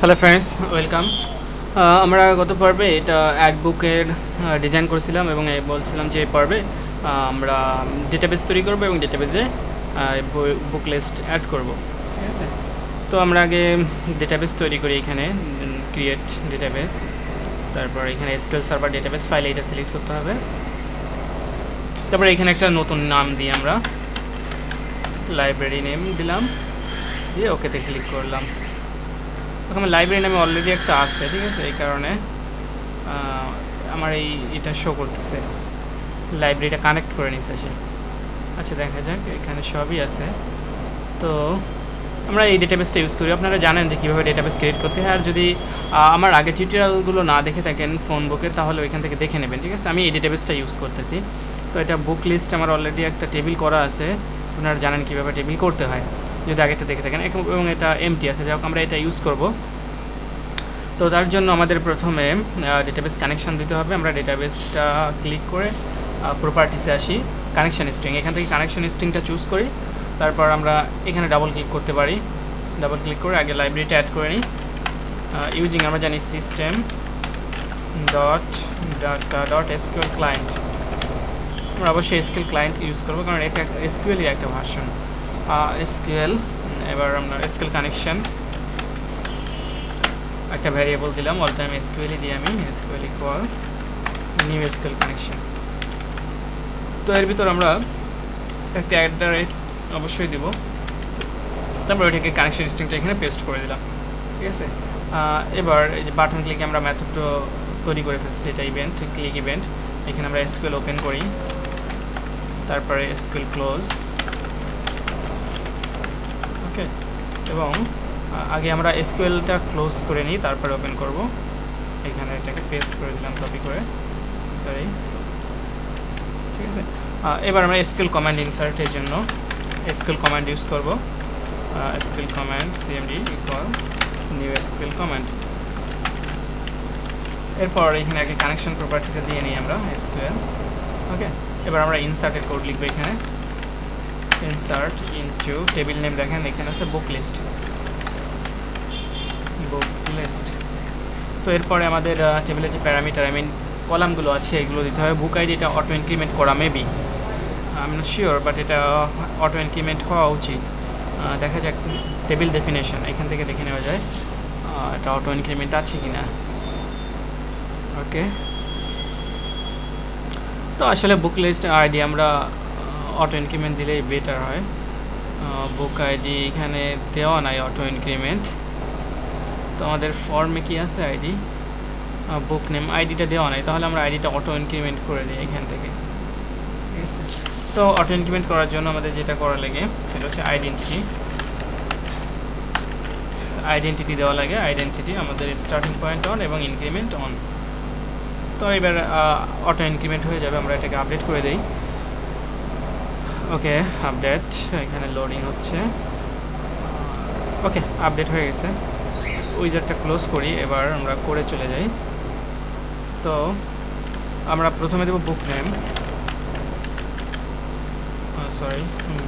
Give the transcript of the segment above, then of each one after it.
Hello friends, welcome. আমরা গত পর্বে এটা অ্যাড বুকের ডিজাইন করেছিলাম এবং বলছিলাম যে এই পর্বে আমরা ডেটাবেস তৈরি করব এবং ডেটাবেসে বুক লিস্ট অ্যাড করব। ঠিক আছে, তো আমরা আগে ডেটাবেস তৈরি করি। এখানে ক্রিয়েট ডেটাবেস, তারপর এখানে এসকিউএল সার্ভার ডেটাবেস ফাইল এটা সিলেক্ট করতে হবে। তারপরে এখানে একটা নতুন নাম দিয়ে আমরা লাইব্রেরি নেম দিলাম, দিয়ে ওকেতে ক্লিক করলাম। আমার লাইব্রেরি নামে অলরেডি একটা আছে, ঠিক আছে, এই কারণে আমার এটা শো করতেছে, লাইব্রেরিটা কানেক্ট করে নিচ্ছে সে। আচ্ছা, দেখা যাক, এখানে সবই আছে। তো আমরা এই ডেটাবেসটা ইউজ করি। আপনারা জানেন যে কীভাবে ডেটাবেস ক্রিয়েট করতে হয়। আর যদি আমার আগে টিউটোরিয়ালগুলো না দেখে থাকেন ফোন বুকে, তাহলে ওইখান থেকে দেখে নেবেন। ঠিক আছে, আমি এই ডেটাবেসটা ইউজ করতেছি। তো এটা বুক লিস্ট আমার অলরেডি একটা টেবিল করা আছে। আপনারা জানেন কীভাবে টেবিল করতে হয় যদি আগেটা দেখে থাকেন, এবং এটা এমটি আছে। যাই হোক, আমরা এটা ইউজ করব। তো তার জন্য আমাদের প্রথমে ডেটাবেস কানেকশন দিতে হবে। আমরা ডেটাবেসটা ক্লিক করে প্রপার্টিসে আসি, কানেকশন স্ট্রিং, এখান থেকে কানেকশন স্ট্রিংটা চুজ করি। তারপর আমরা এখানে ডাবল ক্লিক করতে পারি। ডাবল ক্লিক করে আগে লাইব্রেরিটা অ্যাড করে নিই। ইউজিং আমরা জানি system dot data dot SQL client. আমরা অবশ্যই এসকিউএল ক্লায়েন্ট ইউজ করবো, কারণ এটা এসকিউএলের একটা ভার্সন এসকিউএল। এবার আমরা এসকিউএল কানেকশন একটা ভ্যারিয়েবল দিলাম, অল টাইম এসকিউএল দিয়ে আমি SQL equal new SQL connection. তো এর ভিতর আমরা একটা @ অবশ্যই দিব। তারপর ওইটাকে কানেকশন স্ট্রিংটা এখানে পেস্ট করে দিলাম। ঠিক আছে, এবার এই যে বাটন ক্লিকে আমরা মেথডটা তৈরি করে ফেলছি, এটা ইভেন্ট, ক্লিক ইভেন্ট। এখানে আমরা এসকিউএল ওপেন করি, তারপরে এসকিউএল ক্লোজ। ওকে, এবং আগে আমরা এসকিউএলটা ক্লোজ করে নিই, তারপরে ওপেন করব। এখানে এটাকে পেস্ট করে দিলাম কপি করে, সরি। ঠিক আছে, এবার আমরা এসকিউএল কমান্ড ইনসার্টের জন্য এসকিউএল কমান্ড ইউজ করব। SQL command CMD equal new SQL command. এরপর এখানে আগে কানেকশন প্রপার্টিটা দিয়ে নিই আমরা এসকিউএল। ওকে, এবার আমরা ইনসার্টের কোড লিখব। এখানে ইনসার্ট ইনটু টেবিল নেম, দেখেন এখানে আছে বুক লিস্ট, বুক লিস্ট। তো এরপরে আমাদের টেবিলে যে প্যারামিটার, কলামগুলো আছে, এগুলো দিতে হবে। বুক আইডি এটা অটো ইনক্রিমেন্ট করা, maybe I am not sure, but এটা অটো ইনক্রিমেন্ট হওয়া উচিত। দেখা যাক, টেবিল ডেফিনেশন এখান থেকে দেখে নেওয়া যায় এটা অটো ইনক্রিমেন্ট আছে কি না। ওকে, তো আসলে বুক লিস্ট আইডি আমরা অটো ইনক্রিমেন্ট দিলেই বেটার হয়। বুক আইডি এখানে দেওয়া নাই অটো ইনক্রিমেন্ট। তো আমাদের ফর্মে কি আছে আইডি, বুক নেম, আইডিটা দেওয়া নাই, তাহলে আমরা আইডিটা অটো ইনক্রিমেন্ট করে নিই এখান থেকে। ঠিক আছে, তো অটো ইনক্রিমেন্ট করার জন্য আমাদের যেটা করা লাগে সেটা হচ্ছে আইডেন্টিটি দেওয়া লাগে। আইডেন্টিটি আমাদের স্টার্টিং পয়েন্ট অন এবং ইনক্রিমেন্ট অন। তো এবার অটো ইনক্রিমেন্ট হয়ে যাবে, আমরা এটাকে আপডেট করে দেই। ওকে, আপডেট, এখানে লোডিং হচ্ছে। ওকে, আপডেট হয়ে গেছে। উইজারটা ক্লোজ করি, এবার আমরা করে চলে যাই। তো আমরা প্রথমে দেব book name, sorry,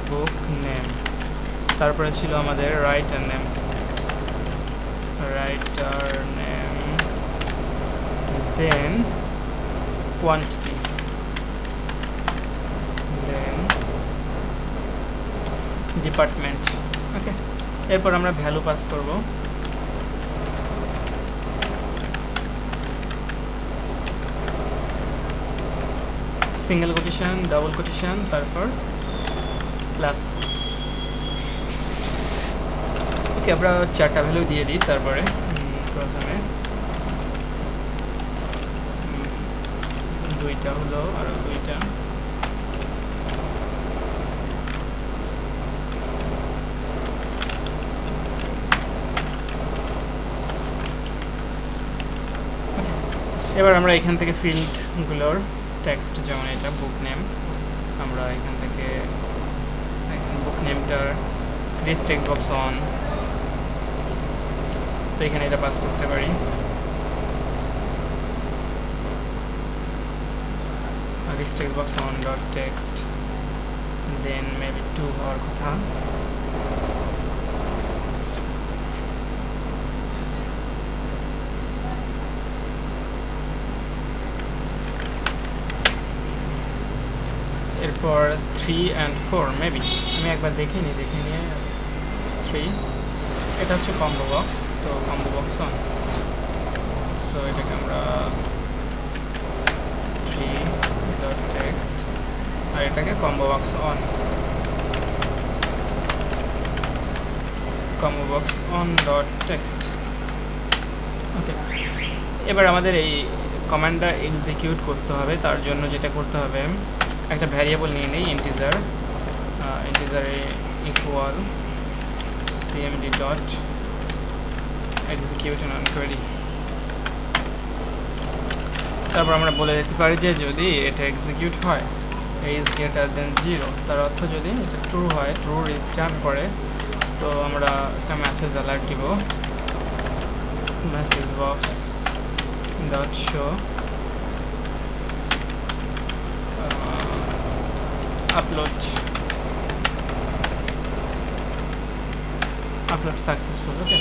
book name. তারপরে ছিল আমাদের writer name, then quantity, then department. Okay, এরপর আমরা ভ্যালু পাস করব। সিঙ্গেল কোটেশন, ডাবল কোটেশন, তারপর প্লাস। ওকে, আমরা 4টা ভ্যালু দিয়ে দিই। তারপরে প্রথমে 2টা হলো, আরও 2টা। এবার আমরা এখান থেকে ফিল্ডগুলোর টেক্সট, যেমন এটা বুক নেম, আমরা এখান থেকে বুক নেমটার দিস টেক্সট বক্স অন, তো এখানে এটা পাস করতে পারি। This text box on dot text, then maybe 2 হওয়ার কথা। তারপর 3 and 4 মেবি, আমি একবার দেখে নিয়ে 3, এটা হচ্ছে কম্বো বক্স। তো কম্বো বক্স অন, সো এটাকে আমরা 3.text আর এটাকে combo box one, combo box on dot text. Okay, এবার আমাদের এই কমান্ডটা এক্সিকিউট করতে হবে। তার জন্য যেটা করতে হবে, একটা ভ্যারিয়েবল নিয়ে নেই ইন্টিজার, ইন্টিজারে equal cmd dot execution on query. তারপর আমরা বলে দিতে পারি যে যদি এটা এক্সিকিউট হয় is greater than 0, তার অর্থ যদি এটা ট্রু হয়, ট্রু রিটার্ন করে, তো আমরা একটা মেসেজ অ্যালার্ট দিব, message box dot show upload successful. Okay,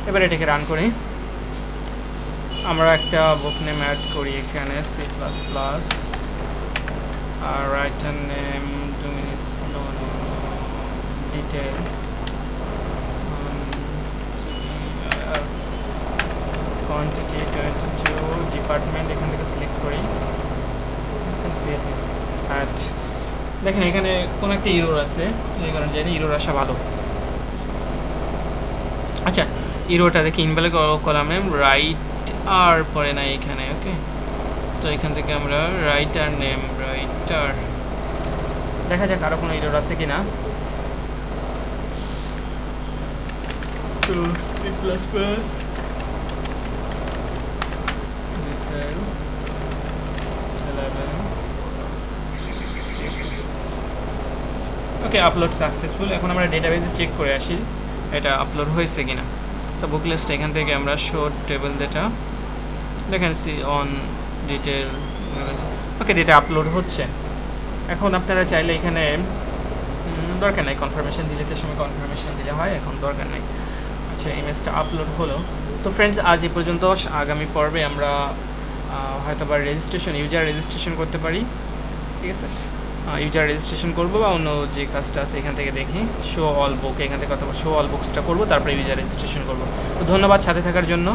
এবার এটাকে রান করি। আমরা একটা বুক নেম অ্যাড করি এখানে, C++, আর রাইটার নেম ডোমিনিস ডিটেল, কোয়ান্টিটি 22, ডিপার্টমেন্ট এখান থেকে সিলেক্ট করি, অ্যাড। দেখেন এখানে কোনো একটা ইরোর আছে, এই কারণে জানি ইরোর আসা ভালো। আচ্ছা, ইরোটা দেখি ইনভ্যালিড কলামে রাইট আর পরে না এখানে। ওকে, তো এখান থেকে আমরা রাইটার নেম, রাইটার, দেখা যাক আরো কোনো ইরোর আছে কিনা। তো C++ ওকে, আপলোড সাকসেসফুল। এখন আমরা ডেটাবেসে চেক করে আসি এটা আপলোড হয়েছে কিনা। তো বুক লিস্ট এখান থেকে আমরা শো টেবল ডেটা, দেখেন see on detail. Okay, data upload হচ্ছে। এখন আপনারা চাইলে এখানে দরকার নাই কনফার্মেশন, ডিলিটের সময় কনফার্মেশন দিলে হয়, এখন দরকার নাই। আচ্ছা, ইমেজটা আপলোড হলো। তো ফ্রেন্ডস, আজ এই পর্যন্ত। আগামী পর্বে আমরা হয়তো বা ইউজার রেজিস্ট্রেশন করতে পারি। ঠিক আছে, ইউজার রেজিস্ট্রেশন করবো বা অন্য যে কাজটা আছে এখান থেকে দেখি, শো অল বুক, এখান থেকে অথবা শো অল বুকসটা করবো, তারপরে ইউজার রেজিস্ট্রেশন করবো। তো ধন্যবাদ সাথে থাকার জন্য।